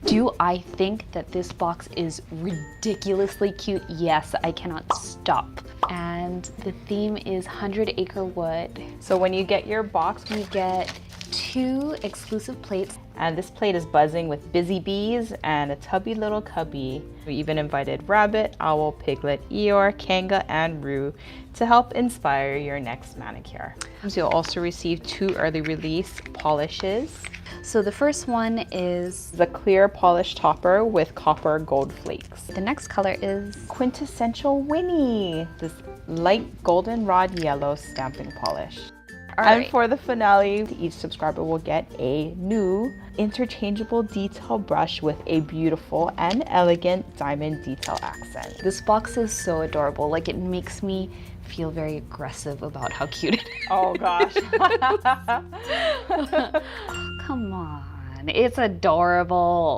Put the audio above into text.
Do I think that this box is ridiculously cute? Yes, I cannot stop. And the theme is 100 Acre Wood. So when you get your box, We get 2 exclusive plates. and this plate is buzzing with busy bees and a tubby little cubby. We even invited Rabbit, Owl, Piglet, Eeyore, Kanga, and Roo to help inspire your next manicure. You'll also receive 2 early release polishes. So the first one is, The clear polish topper with copper gold flakes. the next color is, Quintessential Winnie, this light goldenrod yellow stamping polish. all And right. for the finale, each subscriber will get a new interchangeable detail brush with a beautiful and elegant diamond detail accent. This box is so adorable. Like, it makes me feel very aggressive about how cute it is. Oh gosh. Come on, it's adorable.